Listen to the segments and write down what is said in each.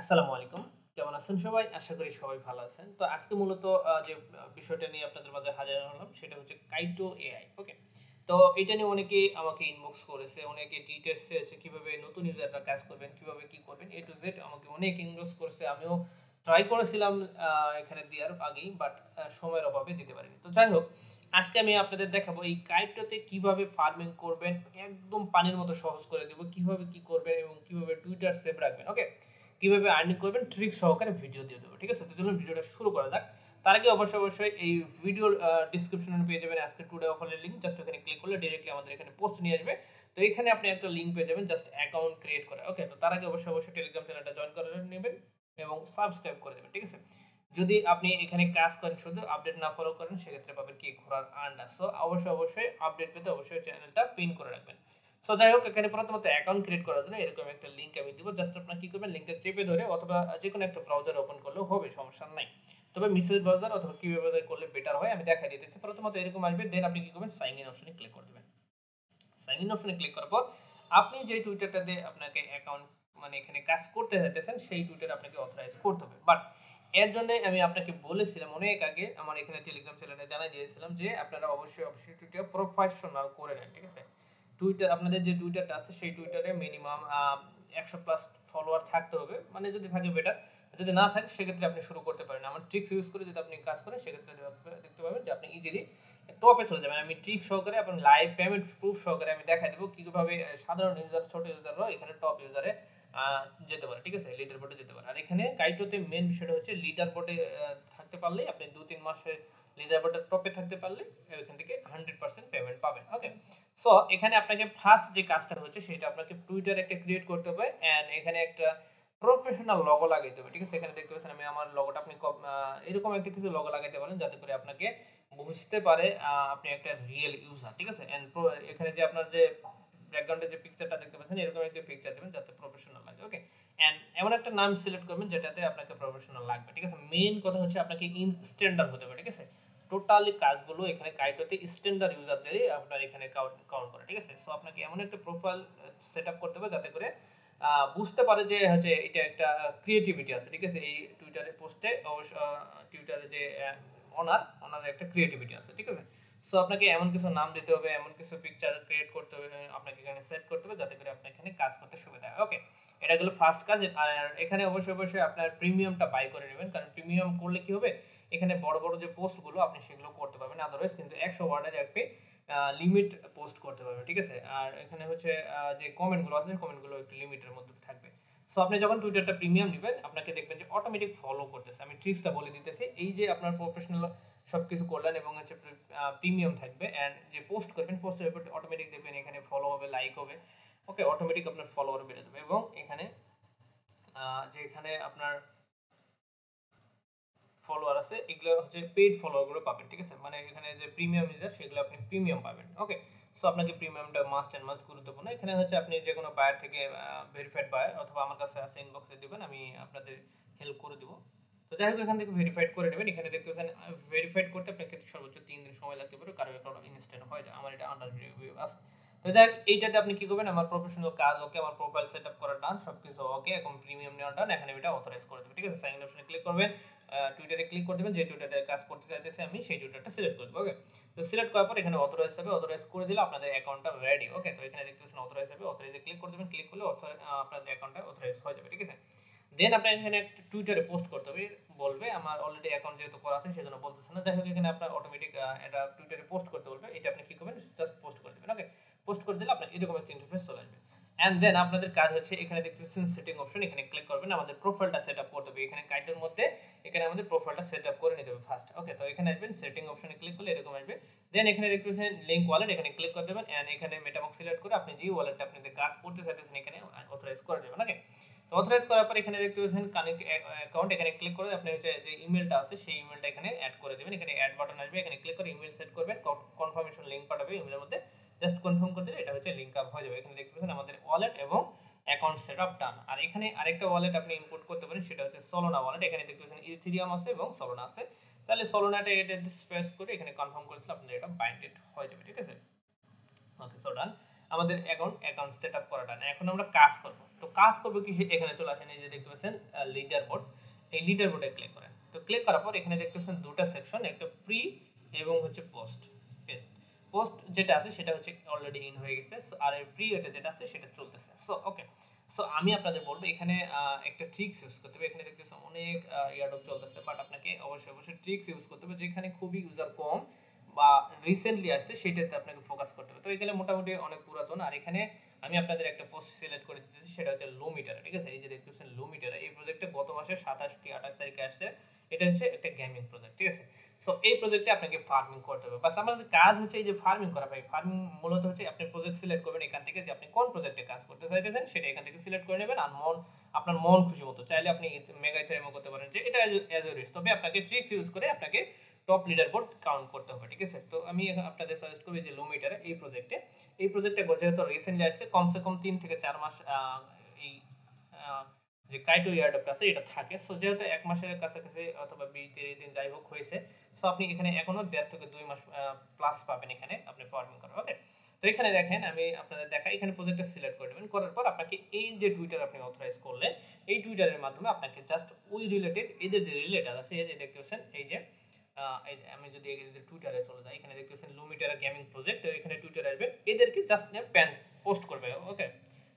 আসসালামু আলাইকুম। কেমন আছেন সবাই? আশা করি সবাই ভালো আছেন। তো আজকে মূলত যে বিষয়টা নিয়ে আপনাদের মাঝে হাজির হলাম সেটা হচ্ছে কাইটো এআই। ওকে? তো এটা নিয়ে অনেকেই আমাকে ইনবক্স করেছে, অনেকে ডিটেইলস চেয়েছে কিভাবে নতুন ইউজাররা কাজ করবেন, কিভাবে কি করবেন A to Z আমাকে অনেক ইনবক্স করেছে। আমিও ট্রাই করেছিলাম এখানে দেওয়ার আগেই বাট সময়ের অভাবে দিতে পারিনি। তো যাই হোক, আজকে আমি আপনাদের দেখাবো এই কাইটোতে কিভাবে ফার্মিং করবেন, একদম পানির মতো সহজ করে দেব। কিভাবে কি করবেন এবং কিভাবে টুইটার সেভ রাখবেন। ওকে? কিভাবে আর্নিং করবেন ট্রিক সহকারে ভিডিও দিয়ে দেবো। ঠিক আছে? তো চলুন ভিডিওটা শুরু করা যাক। তার আগে অবশ্যই এই ভিডিওর ডেসক্রিপশনে পেয়ে যাবেন আজকে টুডে অফারের লিংক। জাস্ট ওখানে ক্লিক করলে ডাইরেক্টলি আমাদের এখানে পোস্ট নিয়ে আসবে। তো এখানে আপনি একটা লিংক পেয়ে যাবেন জাস্ট অ্যাকাউন্ট ক্রিয়েট করা। ওকে? তো তার আগে অবশ্যই টেলিগ্রাম চ্যানেলটা জয়েন করে নেবেন এবং সাবস্ক্রাইব করে দেবেন। ঠিক আছে? যদি আপনি এখানে কাজ করেন শুধু আপডেট না ফলো করেন সেক্ষেত্রে পাবেন কি ঘোরার আন্ডা। সো অবশ্যই আপডেট পেতে অবশ্যই চ্যানেলটা পিন করে রাখবেন। সো যাই হোক, এখানে প্রথমত অ্যাকাউন্ট ক্রিয়েট করার জন্য এরকম একটা লিংক আমি দিব। জাস্ট আপনারা কি করবেন, লিংকটা চেপে ধরে অথবা যেকোনো একটা ব্রাউজার ওপেন করলেও হবে, সমস্যা নাই। তবে মেসেজ ব্রাউজার অথবা কি ব্রাউজার করলে বেটার হয় আমি দেখাই দিতেছি। প্রথমত এরকম আসবে, দেন আপনি কি করবেন, সাইন ইন অপশনে ক্লিক করে দিবেন। সাইন ইন অপশনে ক্লিক করার পর আপনি যে টুইটারটা দিয়ে আপনাকে অ্যাকাউন্ট মানে এখানে কাজ করতে চাইতেছেন সেই টুইটার আপনাকে অথরাইজ করতে হবে। বাট এর জন্য আমি আপনাকে বলেছিলাম অনেক আগে, আমার এখানে টেলিগ্রাম চ্যানেলে জানাই দিয়েছিলাম যে আপনারা অবশ্যই টুইটার প্রফেশনাল করে নেন। ঠিক আছে? টুইটার আপনাদের যে টুইটারটা আছে সেই টুইটারে মিনিমাম 100 প্লাস ফলোয়ার থাকতে হবে। মানে যদি থাকে বেটার, যদি না থাকে সেক্ষেত্রে আপনি শুরু করতে পারেন। আমার ট্রিক্স ইউজ করে যদি আপনি কাজ করেন সেক্ষেত্রে দেখতে পাবেন যে আপনি ইজিলি টপে চলে যাবেন। আমি ট্রিক সহকারে এবং লাইভ পেমেন্ট প্রুফ সহকারে আমি দেখাই দেবো কিভাবে সাধারণ ইউজার, ছোট ইউজাররাও এখানে টপ ইউজারে যেতে পারে। ঠিক আছে? লিডার বোর্ডে যেতে পারে। আর এখানে কাইটোতে মেন বিষয়টা হচ্ছে লিডার বোর্ডে থাকতে পারলেই আপনি 2-3 মাসে লিডার বোর্ডের টপে থাকতে পারলে এখান থেকে 100% পেমেন্ট পাবেন। ওকে? সো এখানে আপনাকে ফার্স্ট যে কাজটা হচ্ছে সেটা আপনাকে টুইটার একটা ক্রিয়েট করতে হবে এন্ড এখানে একটা প্রফেশনাল লগো লাগাইতে হবে। ঠিক আছে? এখানে দেখতে পাচ্ছেন আমি আমার লগোটা আপনি এরকম একটা কিছু লগো লাগাইতে পারেন যাতে করে আপনাকে বুঝতে পারে আপনি একটা রিয়েল ইউজার। ঠিক আছে? এন্ড এখানে যে আপনার যে ব্যাকগ্রাউন্ডে যে পিকচারটা দেখতে পাচ্ছেন এরকম একটা পিকচার দিবেন যাতে প্রফেশনাল লাগে। ওকে? এন্ড এমন একটা নাম সিলেক্ট করবেন যেটাতে আপনাকে প্রফেশনাল লাগবে। ঠিক আছে? মেইন কথা হচ্ছে আপনাকে স্ট্যান্ডার্ড হতে হবে। ঠিক আছে? টোটালি কাজগুলো এখানে কাইটোতে স্ট্যান্ডার্ড ইউজারদেরই আপনার এখানে কাউন্ট করে। ঠিক আছে? সো আপনাকে এমন একটা প্রোফাইল সেটআপ করতে হবে যাতে করে বুঝতে পারে যে হচ্ছে এটা একটা ক্রিয়েটিভিটি আছে। ঠিক আছে? এই টুইটারে পোস্টে অবশ্য টুইটারে যে ওনার একটা ক্রিয়েটিভিটি আছে। ঠিক আছে? সো আপনাকে এমন কিছু নাম দিতে হবে, এমন কিছু পিকচার ক্রিয়েট করতে হবে, আপনাকে এখানে সেট করতে হবে যাতে করে আপনার এখানে কাজ করতে সুবিধা হয়। ওকে? এটা গেল ফার্স্ট কাজ। আর এখানে অবশ্যই আপনার প্রিমিয়ামটা বাই করে নেবেন। কারণ প্রিমিয়াম করলে কি হবে, এখানে বড় যে পোস্টগুলো আপনি সেগুলো করতে পারবেন। আদারওয়াইজ কিন্তু 100 ওয়ার্ডের একটা লিমিট পোস্ট করতে পারবেন। ঠিক আছে? আর এখানে হচ্ছে যে কমেন্টগুলো আছে কমেন্টগুলো একটু লিমিটের মধ্যে থাকবে। সো আপনি যখন টুইটারটা প্রিমিয়াম নেবেন আপনাকে দেখবেন যে অটোমেটিক ফলো করতেছে। আমি ট্রিক্সটা বলে দিতেছি। এই যে আপনার প্রফেশনাল সবকিছু করলেন এবং হচ্ছে প্রিমিয়াম থাকবে এন্ড যে পোস্ট করবেন পোস্টের উপর অটোমেটিক দেখবেন এখানে ফলো হবে, লাইক হবে। ওকে? অটোমেটিক আপনার ফলোয়ার বেড়ে যাবে এবং এখানে যে এখানে আপনার ফলোয়ার আছে এগুলো হচ্ছে পেইড ফলোয়ার গুলো পাবেন। ঠিক আছে? মানে এখানে যে প্রিমিয়াম ইউজার সেগুলো আপনি প্রিমিয়াম পাবেন। ওকে? সো আপনাকে প্রিমিয়ামটা মাস্ট গুরুত্বপূর্ণ। এখানে হচ্ছে আপনি যে কোনো বায়ার থেকে ভেরিফাইড বায়ার অথবা আমার কাছে আছে ইনবক্সে দিবেন, আমি আপনাদের হেল্প করে দিব। তো যাই হোক, এখান থেকে ভেরিফাইড করে নেবেন। এখানে দেখতে পাচ্ছেন ভেরিফাইড করতে আপনাকে সর্বোচ্চ 3 দিন সময় লাগতে পারে, কারো ইনস্ট্যান্ট হয়ে যায়। আমার এটা আন্ডার রিভিউ আছে। তো যাই হোক, এইটাতে আপনি কি করবেন, আমার প্রফেশনাল কাজ ওকে, আমার প্রোফাইল সেটআপ করা ডান, সবকিছু ওকে, এখন প্রিমিয়াম নেওয়া ডান। এখানে এটা অথরাইজ করে দেবেন। ঠিক আছে? সাইন অপশনে ক্লিক করবেন, টুইটারে ক্লিক করে দেবেন, যে টুইটারে কাজ করতে চাইতেছি আমি সেই টুইটারটা সিলেক্ট করে দেবো। ওকে? তো সিলেক্ট করার পর এখানে অথরাইজ হবে, অথরাইজ করে দিলে আপনাদের অ্যাকাউন্টটা রেডি। ওকে? তো এখানে দেখতে পাচ্ছেন অথরাইজ হবে, অথরাইজে ক্লিক করে দেবেন, ক্লিক করলে আপনাদের অ্যাকাউন্টটা অথরাইজ হয়ে যাবে। ঠিক আছে? দেন আপনার এখানে একটা টুইটারে পোস্ট করতে হবে, বলবে আমার অলরেডি অ্যাকাউন্ট যেহেতু করা আছে সেজন্য বলতেছে না। যাই হোক, এখানে আপনার অটোমেটিক এটা টুইটারে পোস্ট করতে বলবে, এটা আপনি কি করবেন, জাস্ট পোস্ট করে দেবেন। ওকে? পোস্ট করে দিলে আপনার এরকম একটা ইন্টারফেস চলে আসবে। এন্ড দেন আপনাদের কাজ হচ্ছে এখানে দেখতে পাচ্ছেন সেটিং অপশন, এখানে ক্লিক করবেন, আমাদের প্রোফাইলটা সেটআপ করতে হবে। এখানে কাইটের মধ্যে এখানে আমাদের প্রোফাইলটা সেটআপ করে নিতে হবে ফার্স্ট। ওকে? তো এখানে আসবেন, সেটিং অপশনে ক্লিক করলে এরকম আসবে। দেন এখানে দেখতে পাচ্ছেন লিংক ওয়ালেট, এখানে ক্লিক করে দেবেন এন্ড এখানে মেটামাস্ক সিলেক্ট করে আপনি যে ওয়ালেটটা আপনাদের কাজ করতে চাইতেছেন এখানে অথরাইজ করে দেবেন। ওকে? তো অথরাইজ করার পর এখানে দেখতে পাচ্ছেন কানেক্ট অ্যাকাউন্ট, এখানে ক্লিক করে আপনি হচ্ছে যে ইমেলটা আছে সেই ইমেলটা এখানে অ্যাড করে দিবেন। এখানে অ্যাড বাটন আসবে, এখানে ক্লিক করে ইমেল সেট করবেন, কনফার্মেশন লিংক পাঠাবে ইমেলের মধ্যে, জাস্ট কনফার্ম করে দিলে এটা হচ্ছে লিংক আপ হয়ে যাবে। এখানে দেখতে পাচ্ছেন আমাদের ওয়ালেট এবং অ্যাকাউন্ট সেটআপ ডান। আর এখানে আরেকটা ওয়ালেট আপনি ইম্পোর্ট করতে পারেন, সেটা হচ্ছে সলোনা ওয়ালেট। এখানে দেখতে পাচ্ছেন ইথেরিয়াম আছে এবং সলোনা আছে। তাহলে সলোনাটা এটা স্পেস করে এখানে কনফার্ম করে দিলে আপনাদের এটা বাইন্ডেড হয়ে যাবে। ঠিক আছে? ওকে? সো ডান। আমাদের অ্যাকাউন্ট সেট আপ করাটা না, এখন আমরা কাজ করব। তো কাজ করব কি, এখানে চলে আসেন, এই যে দেখতে পাচ্ছেন লিডার বোর্ড, এই লিডার বোর্ডে ক্লিক করেন। তো ক্লিক করার পর এখানে দেখতে পাচ্ছেন দুটো সেকশন, একটা প্রি এবং হচ্ছে পোস্ট। পোস্ট যেটা আছে সেটা হচ্ছে অলরেডি ইন হয়ে গেছে, আর এই প্রি এটা যেটা আছে সেটা চলতেছে। সো ওকে, সো আমি আপনাদের বলবো এখানে একটা ট্রিক্স ইউজ করতে হবে। এখানে দেখতেছেন অনেক ইয়ারডপ চলতেছে, বাট আপনাকে অবশ্যই ট্রিক্স ইউজ করতে হবে, যেখানে খুবই ইউজার কম বা রিসেন্টলি আসছে সেটাতে আপনাকে ফোকাস করতে হবে। তো এখানে মোটামুটি অনেক পুরাতন, আর এখানে আমি আপনাদের একটা পোস্ট সিলেক্ট করে দিতেছি, সেটা হচ্ছে লো মিটার। ঠিক আছে, এই যে দেখতেছেন লো মিটার, এই প্রজেক্টে গত মাসে 27 কি 28 তারিখে আসছে। এটা হচ্ছে একটা গেমিং প্রজেক্ট। ঠিক আছে, সো এই প্রজেক্টে আপনাকে ফার্মিং করতে হবে। বাস আমাদের কাজ হচ্ছে এই যে ফার্মিং করা। ভাই ফার্মিং মূলত হচ্ছে আপনি প্রজেক্ট সিলেক্ট করবেন এখান থেকে, যে আপনি কোন প্রজেক্টে কাজ করতে চাইতেছেন সেটা এখান থেকে সিলেক্ট করে নেবেন। আর আপনার মন খুশি মতো চাইলে আপনি মেগা ইথেরিয়ামও করতে পারেন, যে এটা অ্যাজ এ রিস্ক। তবে আপনাকে ট্রিক্স ইউজ করে আপনাকে টপ লিডার বোর্ড কাউন্ট করতে হবে। ঠিক আছে, তো আমি আপনাদের সাজেস্ট করব যে লো মিটারে এই প্রজেক্টে যেহেতু রিসেন্টলি আসছে, কমসে কম 3 থেকে 4 মাস এই যে কাইটো ইয়ারডপ আছে এটা থাকে। সো যেহেতু 1 মাসের কাছাকাছি অথবা 20-30 দিন যাই হোক হয়েছে, সো আপনি এখানে এখনো 1.5 থেকে 2 মাস প্লাস পাবেন এখানে আপনি ফার্মিং করেন। ওকে, তো এখানে দেখেন আমি আপনাদের দেখাই, এখানে প্রজেক্টটা সিলেক্ট করে নেবেন। করার পর আপনাকে এই যে টুইটার আপনি অথরাইজ করলেন, এই টুইটারের মাধ্যমে আপনাকে জাস্ট ওই রিলেটেড এদের যে রিলেটেড আছে, এই যে দেখতে পাচ্ছেন এই যে আমি যদি টুইটারে চলে যাই, এখানে দেখতে পাচ্ছেন লুমিটারা গেমিং প্রজেক্ট, এখানে টুইটার আসবে, এদেরকে জাস্ট প্যান পোস্ট করবে। ওকে,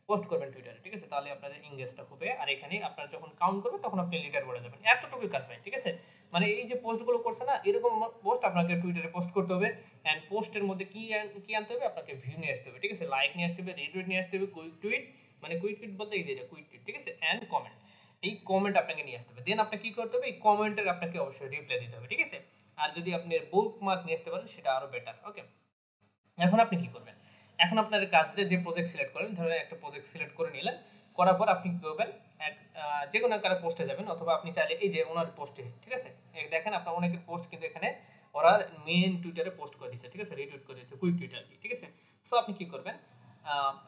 পোস্ট করবেন টুইটারে। ঠিক আছে, তাহলে আপনাদের ইংগেজটা হবে, আর এখানে আপনারা যখন কাউন্ট করবেন তখন আপনি লিডার বোর্ডে যাবেন। এতটুকুই কাজ ভাই। ঠিক আছে, মানে এই যে পোস্টগুলো করছে না, এরকম পোস্ট আপনাকে টুইটারে পোস্ট করতে হবে। অ্যান্ড পোস্টের মধ্যে কি আনতে হবে, আপনাকে ভিউ নিয়ে আসতে হবে। ঠিক আছে, লাইক নিয়ে আসতে হবে, রিটুইট নিয়ে আসতে হবে, কুইক টুইট, মানে কুইক টুইট বলতে এই যে কুইক টুইট। ঠিক আছে, অ্যান্ড কমেন্ট, এই কমেন্ট আপনাকে নিয়ে আসতে হবে। দেন আপনাকে কি করতে হবে, এই কমেন্টের আপনাকে অবশ্যই রিপ্লাই দিতে হবে। ঠিক আছে, আর যদি আপনি বুকমার্ক নিয়ে আসতে পারেন সেটা আরো বেটার। ওকে, এখন আপনি কি করবেন, এখন আপনার কাজে যে প্রজেক্ট সিলেক্ট করেন, ধরেন একটা প্রজেক্ট সিলেক্ট করে নিলেন, করার পর আপনি কি করবেন, যে কোনো একটা পোস্টে যাবেন, অথবা আপনি চাইলে এই যে ওনার পোস্টে, ঠিক আছে, দেখেন আপনার অনেকের পোস্ট কিন্তু এখানে ওরা মেইন টুইটারে পোস্ট করে দিচ্ছে। ঠিক আছে, রিটুইট করে দিচ্ছে, কুইক টুইটার কি। ঠিক আছে, সো আপনি কি করবেন,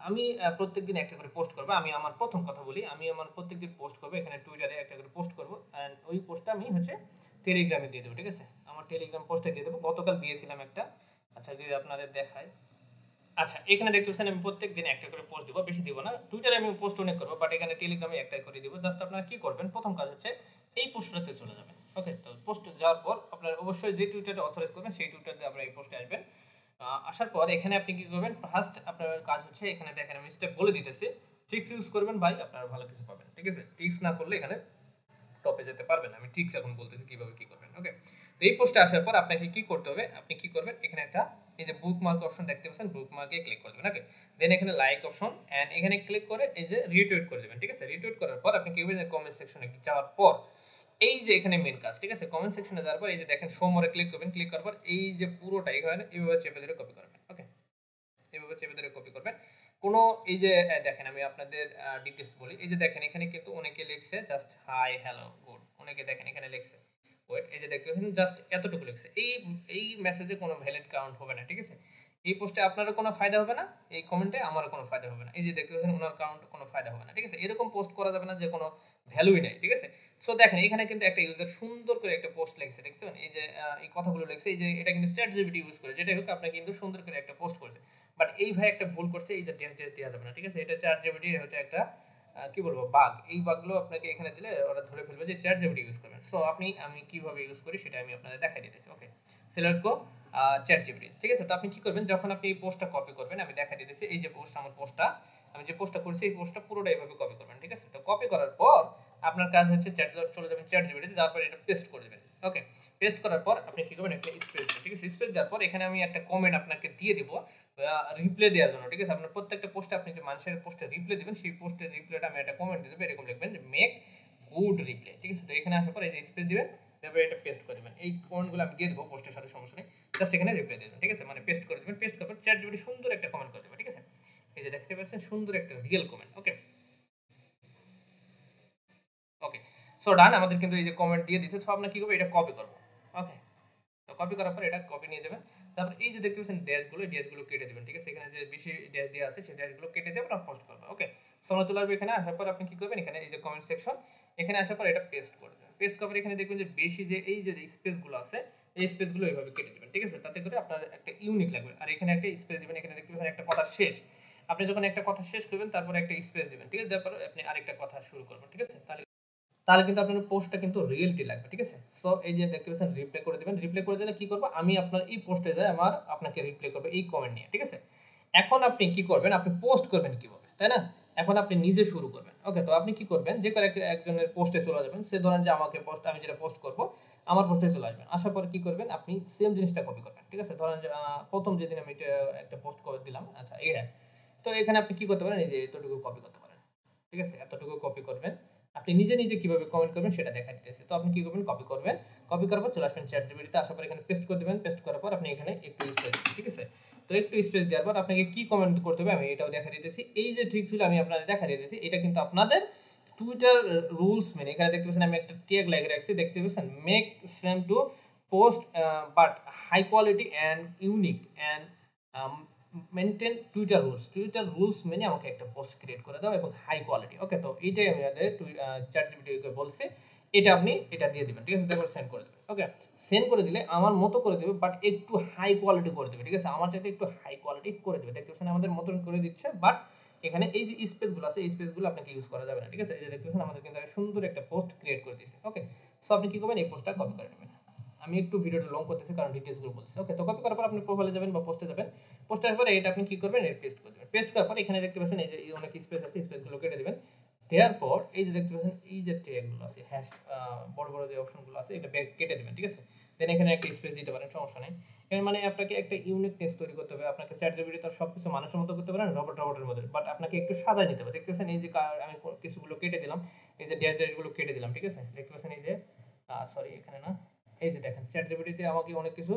আমি প্রত্যেকদিন একটা করে পোস্ট করবো। আমি আমার প্রথম কথা বলি, আমি আমার প্রত্যেকদিন পোস্ট করবো, এখানে টুইটারে একটা করে পোস্ট করবো, অ্যান্ড ওই পোস্টটা আমি হচ্ছে টেলিগ্রামে দিয়ে দেবো। ঠিক আছে, আমার টেলিগ্রাম পোস্টে দিয়ে দেবো, গতকাল দিয়েছিলাম একটা। আচ্ছা, যদি আপনাদের দেখায়, আচ্ছা এখানে দেখতে পাচ্ছেন আমি প্রত্যেকদিন একটা করে পোস্ট দিব, বেশি দিব না। টুইটারে আমি পোস্ট অনেক করবো, বাট এখানে টেলিগ্রামে একটাই করে দিব। জাস্ট আপনারা কি করবেন, প্রথম কাজ হচ্ছে এই পোস্টটাতে চলে যাবেন। ওকে, তো পোস্ট যাওয়ার পর আপনারা অবশ্যই যে টুইটারে অথরাইজ করবেন সেই টুইটারে আপনারা এই পোস্টে আসবেন। আসার পর এখানে আপনি কি করবেন, ফার্স্ট আপনার কাজ হচ্ছে, এখানে দেখেন আমি স্টেপ বলে দিতেছি, ট্রিক্স ইউজ করবেন ভাই, আপনারা ভালো কিছু পাবেন। ঠিক আছে, ট্রিক্স না করলে এখানে টপে যেতে পারবেন। আমি ট্রিক্স এখন বলতেছি কিভাবে কি করবেন। ওকে, তো এই পোস্টে আসার পর আপনাকে কি করতে হবে, আপনি কি করবেন, এখানে একটা এই যে বুকমার্ক অপশন দেখতে পাচ্ছেন, বুকমার্কে ক্লিক করে দেবেন। ওকে, দেন এখানে লাইক অপশন, এন্ড এখানে ক্লিক করে এই যে রিটুইট করে দেবেন। ঠিক আছে, রিটুইট করার পর আপনি কি করবেন, কমেন্ট সেকশনে যাওয়ার পর এই যে এখানে মেন কাজ। ঠিক আছে, কমেন্ট সেকশনে যাওয়ার পর এই যে দেখেন শো মোরে ক্লিক করবেন। ক্লিক করার পর এই যে পুরোটা এখানে এইভাবে চেপে ধরে কপি করবেন। ওকে, এভাবে চেপে ধরে কপি করবেন। কোনো এই যে দেখেন আমি আপনাদের ডিটেইলস বলি, এই যে দেখেন এখানে কিন্তু অনেকে লিখছে জাস্ট হাই হ্যালো গুড, অনেকে দেখেন এখানে লিখছে ওয়েট, এই যে দেখতে পাচ্ছেন জাস্ট এতটুকু লিখছে। এই মেসেজে কোনো ভ্যালিড কাউন্ট হবে না। ঠিক আছে, এই পোস্টে আপনারও কোনো ফায়দা হবে না, এই কমেন্টে আমারও কোনো ফায়দা হবে না। এই যে দেখতে পাচ্ছেন ওনার কাউন্ট কোনো ফায়দা হবে না। ঠিক আছে, এরকম পোস্ট করা যাবে না যে কোনো ভ্যালুই নাই। ঠিক আছে, সো দেখেন এখানে কিন্তু একটা ইউজার সুন্দর করে একটা পোস্ট লিখছে, দেখছেন এই যে এই কথাগুলো লিখছে, এই যে এটা কিন্তু চ্যাট জিপিটি ইউজ করে, যেটাই হোক আপনি কিন্তু সুন্দর করে একটা পোস্ট করেছে। বাট এই ভাই একটা ভুল করছে, এই যে ড্যাশ ড্যাশ দেওয়া যাবে না। ঠিক আছে, এটা চ্যাট জিপিটি হচ্ছে একটা কি বলবো বাগ, এই বাগগুলো আপনাকে এখানে দিলে ওরা ধরে ফেলবে যে চ্যাট জিপিটি ইউজ করবেন। সো আমি কিভাবে ইউজ করি সেটা আমি আপনাদের দেখাই দিতেছি। ওকে, সিলেক্ট গো চ্যাট জিপিটি। ঠিক আছে, তো আপনি কি করবেন, যখন আপনি এই পোস্টটা কপি করবেন, আমি দেখাই দিতেছি, এই যে পোস্ট, আমার পোস্টটা আমি যে পোস্টটা করছি এই পোস্টটা পুরোটা এইভাবে কপি করবেন। ঠিক আছে, তো কপি করার পর আপনার কাজ হচ্ছে চলে যাবেন চ্যাট জিপিটিতে, তারপর এটা পেস্ট করে দেবেন। ওকে, পেস্ট করার পর আপনি কি করবেন, একটা স্পেস। ঠিক আছে, স্পেস দেওয়ার পর এখানে আমি একটা কমেন্ট আপনাকে দিয়ে দিব রিপ্লে দেওয়ার জন্য। ঠিক আছে, আপনার প্রত্যেকটা পোস্টে আপনি যে মানুষের পোস্টে রিপ্লে দিবেন, সেই পোস্টের রিপ্লেটা আমি একটা কমেন্ট দিয়ে দেবো, এরকম লিখবেন যে মেক গুড রিপ্লে। ঠিক আছে, তো এখানে আসার পর এই যে স্পেস দিবেন, তারপরে এটা পেস্ট করে দেবেন। এই কমেন্টগুলো আমি দিয়ে দেবো পোস্টের সাথে, সমস্যা নেই, জাস্ট এখানে রিপ্লাই দেবেন। ঠিক আছে, মানে পেস্ট করে দেবেন। পেস্ট করার পর চ্যাট জিপিটি সুন্দর একটা কমেন্ট করে দেবে। ঠিক আছে, এই যে দেখতে পাচ্ছেন সুন্দর একটা রিয়েল কমেন্ট। ওকে ওকে, সো ডান, আমাদের কিন্তু এই যে কমেন্ট দিয়ে দিয়েছে। সো আপনার কি করবে, এটা কপি করবো। ওকে, তো কপি করার পর এটা কপি নিয়ে যাবেন। তারপর এই যে দেখতে পাচ্ছেন ড্যাশগুলো, এই ড্যাশগুলো কেটে দিবেন। ঠিক আছে, এখানে যে বেশি ড্যাশ দেওয়া আছে সেই ড্যাশগুলো কেটে দিয়ে আপনারা পোস্ট করবেন। ওকে, সো আমরা চলে আসবো এখানে। আসার পর আপনি কি করবেন, এখানে এই যে কমেন্ট সেকশন, এখানে আসার পর এটা পেস্ট করে দেবেন। পেস্ট করার পর এখানে দেখবেন যে বেশি যে এই যে স্পেসগুলো আছে, এই স্পেসগুলো এইভাবে কেটে দিবেন। ঠিক আছে, তাতে করে আপনার একটা ইউনিক লাগবে। আর এখানে একটা স্পেস দিবেন, এখানে দেখতে পাচ্ছেন একটা কথা শেষ, আপনি যখন একটা কথা শেষ করবেন তারপরে একটা স্পেস দিবেন, ঠিক আছে? তারপর আপনি আরেকটা কথা শুরু করবেন, ঠিক আছে? তাহলে তাহলে কিন্তু আপনার পোস্টটা কিন্তু রিয়েলিটি লাগবে, ঠিক আছে? সো এই যে দেখতে পাচ্ছেন রিপ্লাই করে দিবেন। রিপ্লাই করে দিলে কি করব? আমি আপনার এই পোস্টে যাই আপনাকে রিপ্লাই করব এই কমেন্ট নিয়ে, ঠিক আছে? এখন আপনি কি করবেন? আপনি পোস্ট করবেন কিভাবে, তাই না? এখন আপনি নিজে শুরু করবেন। ওকে, তো আপনি কি করবেন? যে কোনো একজনের পোস্টে চলে যাবেন। সে ধরেন যে আমাকে আমি যেটা পোস্ট করব, আমার পোস্টে চলে আসবেন। আসার পরে কি করবেন? আপনি সেম জিনিসটা কপি করবেন, ঠিক আছে? ধরেন যে ১ম যেদিন আমি এটা একটা পোস্ট করে দিলাম, আচ্ছা এআই। তো এখানে আপনি কি করতে পারেন? এই যে এতটুকু কপি করতে পারেন। ঠিক আছে? এতটুকু কপি করবেন। আপনি নিজে, নিজে কিভাবে কমেন্ট করবেন সেটা দেখাই দিতেছি। তো আপনি কি করবেন? কপি করবেন। কপি করার পর চলে আসবেন ChatGPT তে। আসার পর এখানে পেস্ট করে দিবেন। পেস্ট করার পর আপনি এখানে একটু স্পেস দিবেন। ঠিক আছে? তো একটু স্পেস দেওয়ার পর আপনাকে কি কমেন্ট করতে হবে আমি এটাও দেখা দিতেছি। এই যে ট্রিকগুলো আমি আপনাদের দেখা দিতেছি এটা কিন্তু আপনাদের টুইটার রুলস মেনে এখানে দেখতে পাচ্ছেন আমি একটা ট্যাগ লাগিয়ে রাখছি। দেখতে পাচ্ছেন make same to post but high quality and unique and maintain Twitter rules মেনে আমাকে একটা পোস্ট ক্রিয়েট করে দাও এবং হাই কোয়ালিটি। ওকে, তো এইটাই আমি ChatGPT-কে বলছি। এটা আপনি এটা দিয়ে দিবেন, ঠিক আছে? তারপর সেন্ড করে দিবেন। ওকে, সেন্ড করে দিলে আমার মতো করে দিবে, বাট একটু হাই কোয়ালিটি করে দিবে, ঠিক আছে? আমার চাইতে একটু হাই কোয়ালিটি করে দিবে। দেখতে পাচ্ছেন আমাদের মতন করে দিচ্ছে, বাট এখানে এই যে স্পেসগুলো আছে এই স্পেসগুলো আপনাকে ইউজ করা যাবে না, ঠিক আছে? এই যে দেখতে পাচ্ছেন আমাদের কিন্তু সুন্দর একটা পোস্ট ক্রিয়েট করে দিয়েছে। ওকে, সো আপনি কি করবেন? এই পোস্টটা কপি করে নেবেন। আমি একটু ভিডিওটা লং করতেছি কারণ ডিটেইলসগুলো বলছি। ওকে, তো কপি করার পর আপনি প্রোফাইলে যাবেন বা পোস্টে যাবেন। পোস্টের পরে এটা আপনি কি করবেন? এটা পেস্ট করে দিবেন। পেস্ট করার পর এখানে দেখতে পাচ্ছেন এই যে অনেক স্পেস আছে, স্পেসগুলো কেটে দিবেন। দেওয়ার পর এই যে দেখতে পাচ্ছেন এই যে ট্যাগগুলো আছে, হ্যাশ বড়, বড় যে অপশনগুলো আছে এটা কেটে দিবেন, ঠিক আছে? দেন এখানে একটা স্পেস দিতে পারেন, সমস্যা নাই। এর মানে আপনাকে একটা ইউনিকনেস তৈরি করতে হবে। আপনাকে ChatGPT তো সবকিছু মানুষের মতো করতে পারেন, রোবটের মতো। বাট আপনাকে একটু সাজায় নিতে হবে। দেখতে পাচ্ছেন এই যে আমি কিছুগুলো কেটে দিলাম। এই যে ড্যাশ গুলো কেটে দিলাম, ঠিক আছে? দেখতে পাচ্ছেন এই যে সরি এখানে না। এই যে দেখেন ChatGPT তে আমাকে অনেক কিছু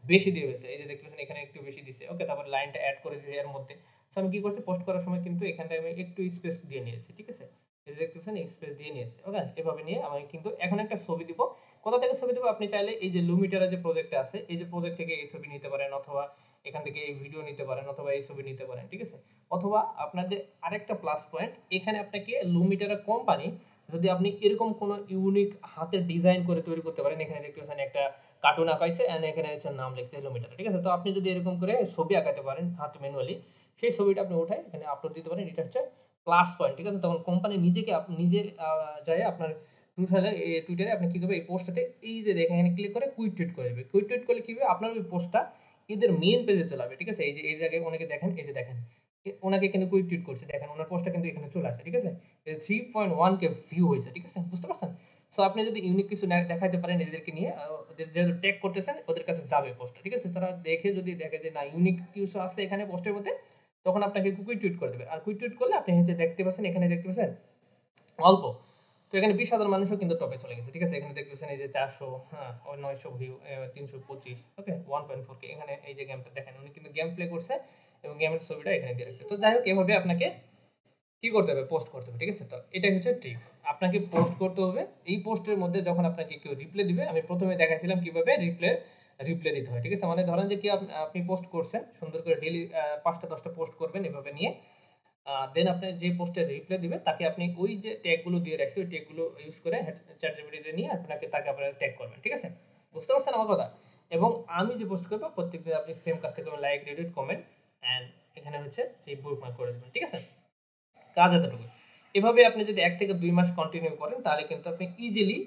বেশি দিয়ে হয়েছে। এই যে দেখতে পাচ্ছেন এখানে একটু বেশি দিছে। ওকে, তারপর লাইনটা এড করে দিয়েছি এর মধ্যে। সো আমি কি করছি? পোস্ট করার সময় কিন্তু এখানটায় আমি একটু স্পেস দিয়ে নিয়েছি, ঠিক আছে? এই যে দেখতে পাচ্ছেন স্পেস দিয়ে নিয়েছি। ওকে, এভাবে নিয়ে আমি কিন্তু এখন একটা ছবি দিব। কোথা থেকে ছবি দিব? আপনি চাইলে এই যে লুমিটারা যে প্রজেক্টটা আছে এই যে প্রজেক্ট থেকে এই ছবি নিতে পারেন, অথবা এখান থেকে এই ভিডিও নিতে পারেন, অথবা এই ছবি নিতে পারেন, ঠিক আছে? অথবা আপনাদের আরেকটা প্লাস পয়েন্ট, এখানে আপনাকে লুমিটারা কোম্পানি যদি আপনি এরকম কোনো ইউনিক হাতের ডিজাইন করে তৈরি করতে পারেন, এখানে দেখতে পাচ্ছেন একটা কার্টুন আঁকাইছে এন্ড এখানে হচ্ছে নাম লিখছে কিলোমিটার, ঠিক আছে? তো আপনি যদি এরকম করে ছবি আঁকাতে পারেন হাতে ম্যানুয়ালি, সেই ছবিটা আপনি উঠায় এখানে আপলোড দিতে পারেন। এটা হচ্ছে প্লাস পয়েন্ট, ঠিক আছে? তখন কোম্পানি নিজেকে নিজে যায় আপনার টুইটারে আপনি কি করবে? এই পোস্টটাতে এই যে দেখেন এখানে ক্লিক করে কুইট টুইট করে দেবে। কুইট টুইট করলে কি হবে? আপনার ওই পোস্টটা এদের মেইন পেজে চলে যাবে, ঠিক আছে? এই যে এই জায়গায় অনেকে দেখেন, এই যে দেখেন ওনাকে কিন্তু কুইট টুইট করছে, দেখেন ওনার পোস্টটা কিন্তু এখানে চলে আসে, ঠিক আছে? 3.1K ভিউ হয়েছে, ঠিক আছে? বুঝতে পারছেন? সো আপনি যদি ইউনিক কিছু দেখাইতে পারেন এদেরকে নিয়ে, ওদের যেহেতু ট্যাগ করতেছেন ওদের কাছে যাবে পোস্টটা, ঠিক আছে? তারা দেখে যদি দেখে যে না ইউনিক কিছু আছে এখানে পোস্টের মধ্যে, তখন আপনাকে কুইক টুইট করে দেবে। আর কুইক টুইট করলে আপনি হচ্ছে দেখতে পাচ্ছেন এখানে দেখতে পাচ্ছেন অল্প, তো এখানে 20,000 মানুষও কিন্তু টপে চলে গেছে, ঠিক আছে? এখানে দেখতে পাচ্ছেন এই যে 400, হ্যাঁ, 900 ভিউ, 325, ওকে, 1.4K। এখানে এই যে গেমটা দেখেন উনি কিন্তু গেম প্লে করছে এবং গেমের ছবিটা এখানে দিয়ে রাখছে। তো যাই হোক, এভাবে আপনাকে কি করতে হবে? পোস্ট করতে হবে, ঠিক আছে? তো এটাই হচ্ছে ট্রিক্স। আপনাকে পোস্ট করতে হবে। এই পোস্টের মধ্যে যখন আপনাকে কেউ রিপ্লাই দিবে, আমি প্রথমে দেখাইছিলাম কিভাবে রিপ্লাই দিতে হয়, ঠিক আছে? মানে ধরেন যে কি আপনি পোস্ট করছেন সুন্দর করে ডেইলি 5টা 10টা পোস্ট করবেন এভাবে নিয়ে। দেন আপনি যে পোস্টে রিপ্লাই দিবে তাকে আপনি ওই যে ট্যাগগুলো দিয়ে রাখছি ওই ট্যাগগুলো ইউজ করে ChatGPT তে নিয়ে তাকে আপনারা ট্যাগ করবেন, ঠিক আছে? বুঝতে পারছেন আমার কথা? এবং আমি যে পোস্ট করব প্রত্যেকদিন আপনি সেম কাজটা করবেন, লাইক, রিটুইট, কমেন্ট এন্ড এখানে হচ্ছে এই বুকমার্ক করে দিবেন, ঠিক আছে? কাজ এতটুকু। এভাবে আপনি যদি 1 থেকে 2 মাস কন্টিনিউ করেন তাহলে কিন্তু আপনি ইজিলি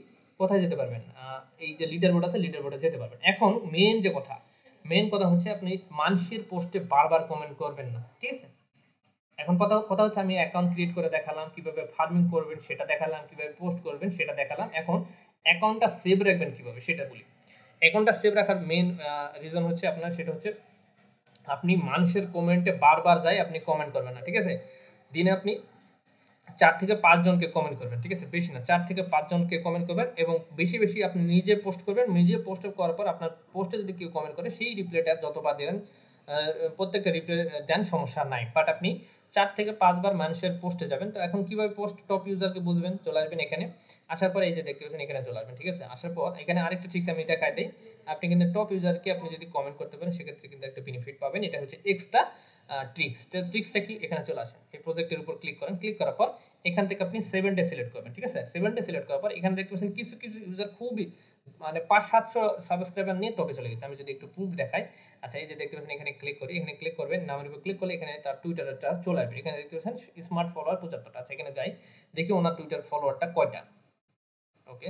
কোথায় যেতে পারবেন? এই যে লিডার বোর্ড আছে লিডার বোর্ডে যেতে পারবেন। এখন মেইন কথা হচ্ছে আপনি মানুষের পোস্টে বারবার কমেন্ট করবেন না, ঠিক আছে? এখন কথা হচ্ছে আমি অ্যাকাউন্ট ক্রিয়েট করে দেখালাম, কিভাবে ফার্মিং করবেন সেটা দেখালাম, কিভাবে পোস্ট করবেন সেটা দেখালাম। এখন অ্যাকাউন্টটা সেভ রাখবেন কিভাবে সেটা বলি। অ্যাকাউন্টটা সেভ রাখার মেইন রিজন হচ্ছে আপনার সেটা হচ্ছে আপনি মানুষের কমেন্টে বারবার যাই আপনি কমেন্ট করবেন না, ঠিক আছে? দিনে আপনি 4 থেকে 5 জনকে কমেন্ট করবেন, ঠিক আছে? বেশি না, 4 থেকে 5 জনকে কমেন্ট করবেন এবং বেশি, বেশি আপনি নিজে পোস্ট করবেন। নিজে পোস্ট করার পর আপনার পোস্টে যদি কেউ কমেন্ট করে সেই রিপ্লাইটা যতবার দিবেন প্রত্যেকটা রিপ্লাই দেন, সমস্যা নাই। বাট আপনি 4 থেকে 5 বার মানুষের পোস্টে যাবেন। তো এখন কিভাবে পোস্ট টপ ইউজারকে বুঝবেন? চলে আসবেন এখানে। আসার পর এই যে দেখতে পাচ্ছেন এখানে চলে আসবেন, ঠিক আছে? আসার পর এখানে আরেকটা ট্রিক্স আমি দেখাই দেই। আপনি কিন্তু টপ ইউজারকে আপনি যদি কমেন্ট করতে পারেন সেক্ষেত্রে কিন্তু একটা বেনিফিট পাবেন। এটা হচ্ছে এক্সট্রা ট্রিক্স। তো ট্রিক্সটা কি? এখানে চলে আসেন। এই প্রজেক্টের উপর ক্লিক করেন। ক্লিক করার পর এখান থেকে আপনি 7 ডে সিলেক্ট করবেন, ঠিক আছে? 7 ডে সিলেক্ট করার পর এখানে দেখতে পাচ্ছেন কিছু ইউজার খুবই মানে 500-700 সাবস্ক্রাইবার নিয়ে টপে চলে গেছে। আমি যদি একটু প্রুফ দেখাই, আচ্ছা এই যে দেখতে পাচ্ছেন এখানে ক্লিক করি, এখানে ক্লিক করবেন, নামের উপর ক্লিক করলে এখানে তার টুইটারটা চলে আসবে। এখানে দেখতে পাচ্ছেন স্মার্ট ফলোয়ার 75টা আছে। এখানে যাই দেখি ওনার টুইটার ফলোয়ারটা কয়টা। ওকে,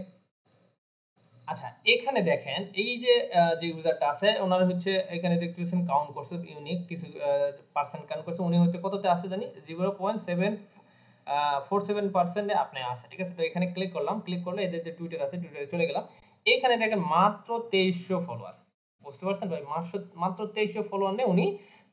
আচ্ছা এখানে দেখেন এই যে যে ইউজারটা আছে ওনার হচ্ছে এখানে দেখতে পাচ্ছেন কাউন্ট করছে ইউনিক কিছু পার্সেন্ট কাউন্ট করছে। উনি হচ্ছে কততে আছে জানি 0.747% আপনি আছে, ঠিক আছে। তো এখানে ক্লিক করলাম, ক্লিক করলে এদের যে টুইটার আছে টুইটারে চলে গেলাম। এখানে দেখেন মাত্র 2300 ফলোয়ার, বুঝতে পারছেন ভাই, মাত্র 2300 ফলোয়ার নিয়ে উনি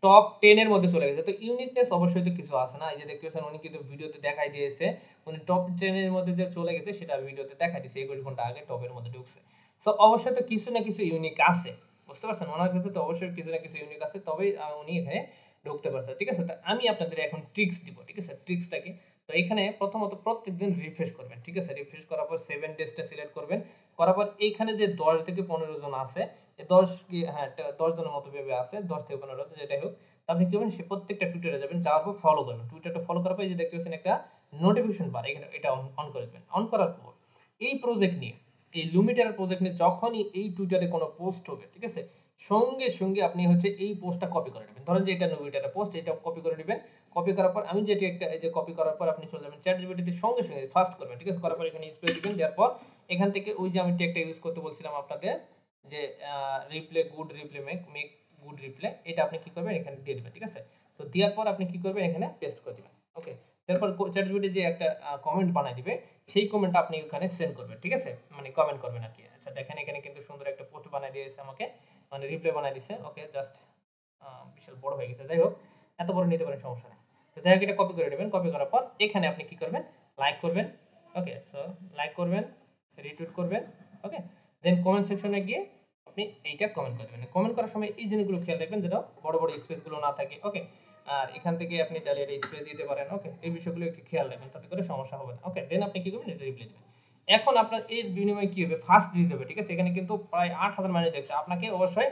টপ 10 এর মধ্যে চলে গেছে। তো ইউনিকনেস অবশ্যই তো কিছু আছে না, এই যে দেখতে পাচ্ছেন উনি কিন্তু ভিডিওতে দেখাই দিয়েছে উনি টপ 10 এর মধ্যে যে চলে গেছে সেটা ভিডিওতে দেখাই দিয়েছে 21 ঘন্টা আগে টপের মধ্যে ঢুকছে। সো অবশ্যই তো কিছু না কিছু ইউনিক আছে, বুঝতে পারছেন, ওনার কাছে তো অবশ্যই কিছু না কিছু ইউনিক আছে, তবেই উনি এখানে ঢুকতে পারছে, ঠিক আছে। তো আমি আপনাদের এখন ট্রিক্স দিব, ঠিক আছে। ট্রিক্সটা কি, তো এখানে প্রথমত প্রত্যেকদিন রিফ্রেশ করবেন, ঠিক আছে। রিফ্রেশ করার পর 7 ডেজটা সিলেক্ট করবেন, করার পর এইখানে যে 10 থেকে 15 জন আছে, 10 কি হ্যাঁ 10 জনের মতো ভেবে আছে, 10 থেকে 15 যেটাই হোক, তো আপনি কি করবেন সে প্রত্যেকটা টুইটারে যাবেন, যাওয়ার পর ফলো করবেন। টুইটারটা ফলো করার পর এই যে দেখতে পাচ্ছেন একটা নোটিফিকেশন বার, এখানে এটা অন করে দেবেন। অন করার পর এই প্রজেক্ট নিয়ে, এই লুমিটার প্রজেক্ট নিয়ে যখনই এই টুইটারে কোনো পোস্ট হবে, ঠিক আছে, সঙ্গে সঙ্গে আপনি হচ্ছে এই পোস্টটা কপি করে নেবেন। ধরেন যে এটা লুমিটারের পোস্ট, এটা কপি করে নেবেন। কপি করার পর আমি যেটি একটা এই যে কপি করার পর আপনি চলে যাবেন চ্যাটজিপিটিতে, সঙ্গে সঙ্গে ফার্স্ট করবেন, ঠিক আছে। করার পর এখানে স্পেস দিবেন, দেওয়ার পর এখান থেকে ওই যে আমি টেকটা ইউজ করতে বলছিলাম আপনাদের যে reply good reply make good reply, এটা আপনি কি করবেন এখানে দিয়ে দিবেন, ঠিক আছে। তো দেওয়ার পর আপনি কি করবেন এখানে পেস্ট করে দিবেন। ওকে, তারপর চ্যাটজিপিটি যে একটা কমেন্ট বানাই দিবে সেই কমেন্টটা আপনি ওখানে সেন্ড করবেন, ঠিক আছে, মানে কমেন্ট করবেন আর কি। আচ্ছা দেখেন এখানে কিন্তু সুন্দর একটা পোস্ট বানাই দিয়েছে আমাকে, মানে রিপ্লে বানাই দিয়েছে। ওকে, জাস্ট বিশাল বড় হয়ে গেছে, যাই হোক এত বড় নিতে পারেন সমস্যা নেই। তো যাই হোক এটা কপি করে নেবেন, কপি করার পর এখানে আপনি কি করবেন লাইক করবেন। ওকে, সো লাইক করবেন, রিটুইট করবেন। ওকে, দেন কমেন্ট সেকশনে গিয়ে আপনি এইটা কমেন্ট করে দেবেন। কমেন্ট করার সময় এই জিনিসগুলো খেয়াল রাখবেন যেন বড় বড় স্পেসগুলো না থাকে। ওকে, আর এখান থেকে আপনি চাইলে এটা স্পেস দিতে পারেন। ওকে, এই বিষয়গুলো একটু খেয়াল রাখবেন, তাতে করে সমস্যা হবে না। ওকে, দেন আপনি কি করবেন এটা রিপ্লাই দেবেন। এখন আপনার এর বিনিময়ে কি হবে, ফার্স্ট দিতে হবে, ঠিক আছে। এখানে কিন্তু প্রায় 8000 মানুষ দেখছে, আপনাকে অবশ্যই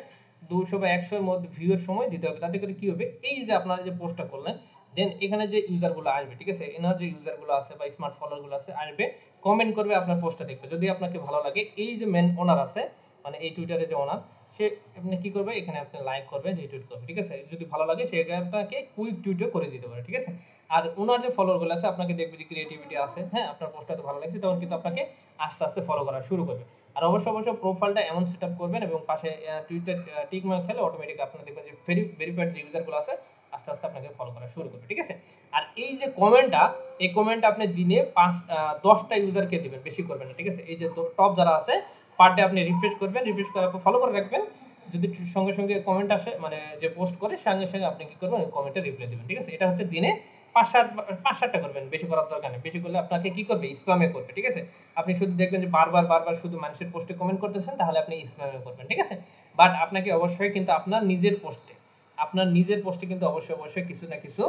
200 বা 100 এর মধ্যে ভিউয়ের সময় দিতে হবে। তাতে করে কি হবে, এই যে আপনারা যে পোস্টটা করলেন, দেন এখানে যে ইউজারগুলো আসবে, ঠিক আছে, এনার যে ইউজারগুলো আছে বা স্মার্ট ফলোয়ারগুলো আছে আসবে, কমেন্ট করবে, আপনার পোস্টটা দেখবে। যদি আপনাকে ভালো লাগে, এই যে মেন ওনার আছে, মানে এই টুইটারে যে ওনার, সে আপনি কি করবে এখানে আপনি লাইক করবেন, রিটুইট করবে, ঠিক আছে। যদি ভালো লাগে সে আপনাকে কুইক টুইটও করে দিতে পারে, ঠিক আছে। আর ওনার যে ফলোয়ারগুলো আছে আপনাকে দেখবে যে ক্রিয়েটিভিটি আছে, হ্যাঁ আপনার পোস্টটা তো ভালো লাগছে, তখন কিন্তু আপনাকে আস্তে আস্তে ফলো করা শুরু করবে। আর অবশ্যই প্রোফাইলটা এমন সেট আপ করবেন এবং পাশে টুইটার টিক মার্ক থাকলে অটোমেটিক আপনার দেখবেন যে ভেরিফাইড যে ইউজারগুলো আছে আস্তে আস্তে আপনাকে ফলো করা শুরু করবে, ঠিক আছে। আর এই যে কমেন্টটা, এই কমেন্টটা আপনি দিনে 10টা ইউজারকে দিবেন, বেশি করবেন না, ঠিক আছে। এই যে টপ যারা আছে পার ডে আপনি রিফ্রেশ করবেন, রিফ্রেশ করার পর ফলো করে রাখবেন। যদি সঙ্গে সঙ্গে কমেন্ট আসে, মানে যে পোস্ট করে সঙ্গে সঙ্গে আপনি কি করবেন ওই কমেন্টে রিপ্লাই দেবেন, ঠিক আছে। এটা হচ্ছে দিনে 5-7টা করবেন, বেশি করার দরকার নেই। বেশি করলে আপনাকে কি করবে, স্প্যামে করবে, ঠিক আছে। আপনি শুধু দেখবেন যে বারবার শুধু মানুষের পোস্টে কমেন্ট করতেছেন, তাহলে আপনি স্প্যামে করবেন, ঠিক আছে। বাট আপনাকে অবশ্যই কিন্তু আপনার নিজের পোস্টে কিন্তু অবশ্যই কিছু না কিছু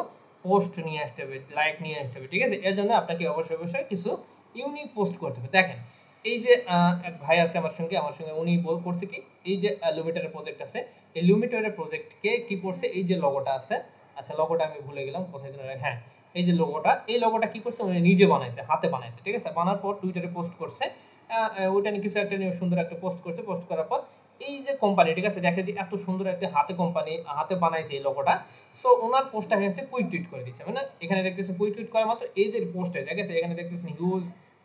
পোস্ট নিয়ে আসতে হবে, লাইক নিয়ে আসতে হবে, ঠিক আছে। এর জন্য আপনাকে অবশ্যই কিছু ইউনিক পোস্ট করতে হবে। দেখেন এই যে এক ভাই আছে আমার সঙ্গে উনি করছে কি, এই যে লুমিটারের প্রজেক্ট আছে, এই লুমিটারের প্রজেক্টকে কি করছে, এই যে লগোটা আছে, আচ্ছা লগোটা আমি ভুলে গেলাম কোথায় যেন, হ্যাঁ এই যে এই লগোটা কি করছে উনি নিজে বানাইছে, হাতে বানাইছে, ঠিক আছে। বানার পর টুইটারে পোস্ট করছে, ওইটা নিয়ে কিছু একটা নিয়ে সুন্দর একটা পোস্ট করছে। পোস্ট করার পর এই যে কোম্পানি, ঠিক আছে, দেখে যে এত সুন্দর একটা কোম্পানি হাতে বানাইছে এই লগোটা, সো ওনার পোস্টটা হচ্ছে কুইক টুইট করে দিচ্ছে, মানে এখানে দেখতেছে কুইক টুইট করা মাত্র এই যে পোস্টে, ঠিক আছে, এখানে দেখতেছেন হিউজ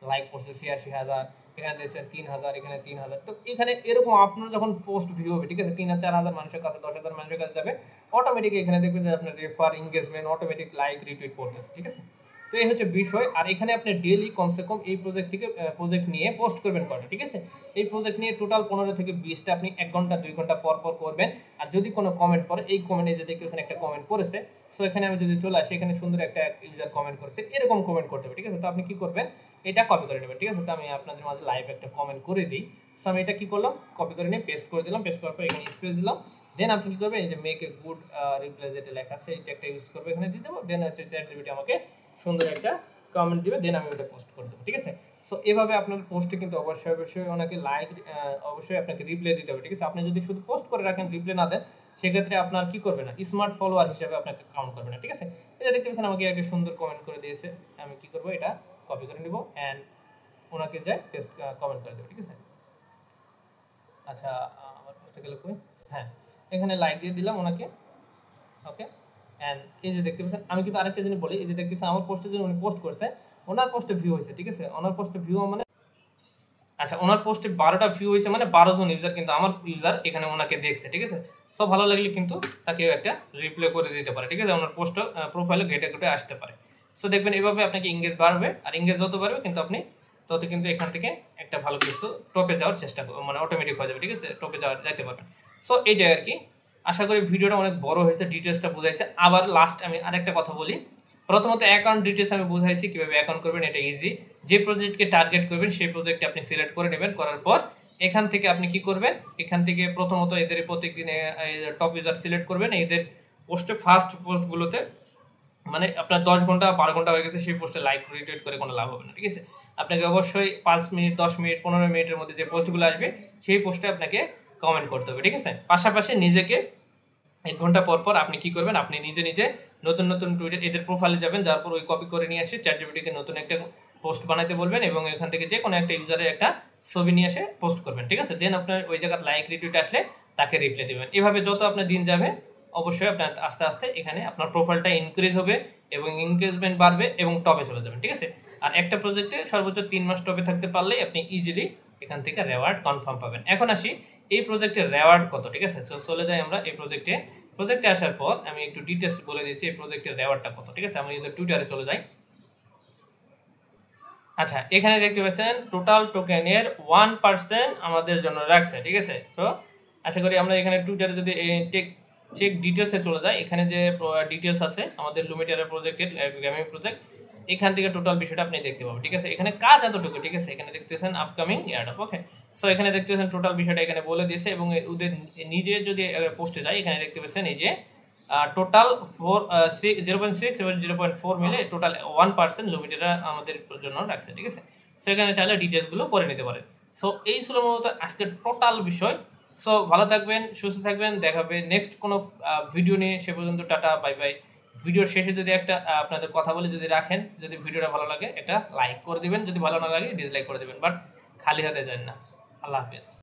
লাইক করছে ৮৬,০০০, এখানে দেখছেন ৩,০০০, এখানে ৩,০০০। তো এখানে এরকম আপনার যখন পোস্ট ভিউ হবে, ঠিক আছে, ৩,০০০-৪,০০০ মানুষের কাছে, ১০,০০০ মানুষের কাছে যাবে, অটোমেটিক এখানে দেখবেন যে আপনার refer engagement automatic like retweet করতেছে, ঠিক আছে। তো এই হচ্ছে বিষয়। আর এখানে আপনি ডেইলি কমসে কম এই প্রজেক্ট নিয়ে পোস্ট করবেন কটা, ঠিক আছে। এই প্রজেক্ট নিয়ে টোটাল ১৫ থেকে ২০টা আপনি ১ ঘন্টা ২ ঘন্টা পর করবেন। আর যদি কোনো কমেন্ট পড়ে, এই কমেন্টে যে দেখতেছেন একটা কমেন্ট পড়েছে, সো এখানে আমি যদি চলে আসি, এখানে সুন্দর একটা ইউজার কমেন্ট করছে, এরকম কমেন্ট করতে হবে, ঠিক আছে। তো আপনি কি করবেন, এটা কপি করে নেবেন, ঠিক আছে। তো আমি আপনাদের মাঝে লাইভ একটা কমেন্ট করে দিই। সো আমি এটা কি করলাম, কপি করে নিয়ে পেস্ট করে দিলাম, পেস্ট করার পর এখানে স্পেস দিলাম। দেন আপনি কি করবেন, এই যে মেক এ গুড রিপ্লাই যেটা লেখা আছে এটা একটা ইউজ করবো, এখানে দিয়ে দেবো। দেন হচ্ছে চ্যাটজিপিটি আমাকে সুন্দর একটা কমেন্ট দিবে, দেন আমি ওটা পোস্ট করে দেবো, ঠিক আছে। সো এভাবে আপনার পোস্টে কিন্তু অবশ্যই ওনাকে লাইক, অবশ্যই আপনাকে রিপ্লাই দিতে হবে, ঠিক আছে। আপনি যদি শুধু পোস্ট করে রাখেন, রিপ্লাই না দেন, সেক্ষেত্রে আপনার কি করবে না, স্মার্ট ফলোয়ার হিসেবে আপনাকে কাউন্ট করবে না, ঠিক আছে। এটা দেখতে পাচ্ছেন আমাকে একটা সুন্দর কমেন্ট করে দিয়েছে, আমি কি করবো এটা কপি করে নিব অ্যান্ড ওনাকে যাই পেস্ট কমেন্ট করে দেবো, ঠিক আছে। আচ্ছা আমার পোস্টে গেলে কই, হ্যাঁ এখানে লাইক দিয়ে দিলাম ওনাকে। ওকে অ্যান্ড এই যে দেখতে পাচ্ছেন, আমি কিন্তু আরেকটা জিনিস বলি, এই যে দেখতে পাচ্ছেন আমার পোস্টে যে উনি পোস্ট করছে, ওনার পোস্টে ভিউ হয়েছে, ঠিক আছে, ওনার পোস্টে ভিউ মানে আচ্ছা ওনার পোস্টে 12টা ভিউ হয়েছে, মানে 12 জন ইউজার কিন্তু আমার ইউজার এখানে ওনাকে দেখছে, ঠিক আছে। সো ভালো লাগলে কিন্তু তাকে একটা রিপ্লাই করে দিতে পারে, ঠিক আছে, ওনার পোস্ট প্রোফাইলে ঘেটে ঘেটে আসতে পারে। সো দেখবেন এভাবে আপনাকে ইংগেজ বাড়বে, আর ইংগেজ যত বাড়বে কিন্তু আপনি তত কিন্তু এখান থেকে একটা ভালো কিছু টপে যাওয়ার চেষ্টা করবেন, মানে অটোমেটিক হয়ে যাবে, ঠিক আছে, টপে যাইতে পারবেন। সো এইটাই আর কি। আশা করি ভিডিওটা অনেক বড় হয়েছে, ডিটেলসটা বুঝাইছে। আবার লাস্ট আমি আরেকটা কথা বলি, প্রথমত অ্যাকাউন্ট ডিটেলস আমি বুঝাইছি কিভাবে অ্যাকাউন্ট করবেন, এটা ইজি। যে প্রজেক্টকে টার্গেট করবেন সেই প্রজেক্টে আপনি সিলেক্ট করে নেবেন, করার পর এখান থেকে আপনি কি করবেন, এখান থেকে প্রথমত এদের প্রত্যেকদিন টপ ইউজার সিলেক্ট করবেন, এদের পোস্টে ফার্স্ট পোস্টগুলোতে, মানে আপনার 10 ঘন্টা 12 ঘন্টা হয়ে গেছে সেই পোস্টে লাইক রিটুইট করে কোনো লাভ হবে না, ঠিক আছে। আপনাকে অবশ্যই 5 মিনিট 10 মিনিট 15 মিনিটের মধ্যে যে পোস্টগুলো আসবে সেই পোস্টে আপনাকে কমেন্ট করতে হবে, ঠিক আছে। পাশাপাশি নিজেকে 1 ঘন্টা পর পর আপনি কি করবেন, আপনি নিজে নিজে নতুন নতুন টুইটার এদের প্রোফাইলে যাবেন, যার পর ওই কপি করে নিয়ে এসে চ্যাটজিপিটিকে নতুন একটা পোস্ট বানাতে বলবেন এবং এখান থেকে যে কোনো একটা ইউজারের একটা ছবি নিয়ে এসে পোস্ট করবেন, ঠিক আছে। দেন আপনার ওই জায়গায় লাইক রিটুইট আসলে তাকে রিপ্লাই দেবেন। এভাবে যত আপনার দিন যাবে অবশ্যই আপনার আস্তে আস্তে এখানে আপনার প্রোফাইলটা ইনক্রিজ হবে এবং এনগেজমেন্ট বাড়বে এবং টপে চলে যাবেন, ঠিক আছে। আর একটা প্রজেক্টে সর্বোচ্চ 3 মাস টপে থাকতে পারলেই আপনি ইজিলি এখান থেকে রেওয়ার্ড কনফার্ম পাবেন। এখন আসি এই প্রজেক্টের রেওয়ার্ড কত, ঠিক আছে। তো চলে যাই আমরা এই প্রজেক্টে আসার পর আমি একটু ডিটেলস বলে দিচ্ছি এই প্রজেক্টের রেওয়ার্ডটা কত, ঠিক আছে। আমি যদি টুইটারে চলে যাই, আচ্ছা এখানে দেখতে পাচ্ছেন টোটাল টোকেনের 1% আমাদের জন্য রাখছে, ঠিক আছে। তো আশা করি আমরা এখানে টুইটারে যদি চেক ডিটেলসে চলে যাই, এখানে যে ডিটেলস আছে আমাদের লুমিটারের প্রজেক্টের গেমিং প্রজেক্ট, এখান থেকে টোটাল বিষয়টা আপনি দেখতে পাবেন, ঠিক আছে। এখানে কাজ এতটুকু, ঠিক আছে। এখানে দেখতেছেন আপকামিং এয়ারড্রপ, ওকে। সো এখানে দেখতেছেন টোটাল বিষয়টা এখানে বলে দিয়েছে এবং ওদের নিজে যদি পোস্টে যায় এখানে দেখতে পাচ্ছেন এই যে টোটাল 0.6 এবং 0.4 মিলে টোটাল 1% লুমিটারা আমাদের জন্য রাখছে, ঠিক আছে। সো এখানে চাইলে ডিটেলসগুলো পড়ে নিতে পারেন। সো এই ছিল মূলত আজকের টোটাল বিষয়। সো ভালো থাকবেন, সুস্থ থাকবেন, দেখা হবে নেক্সট কোনো ভিডিও নিয়ে। সে পর্যন্ত টাটা, বাই বাই। ভিডিওর শেষে যদি একটা আপনাদের কথা বলে যদি রাখেন, যদি ভিডিওটা ভালো লাগে একটা লাইক করে দিবেন, যদি ভালো না লাগে ডিসলাইক করে দিবেন, বাট খালি হাতে যান না। আল্লাহ হাফেজ।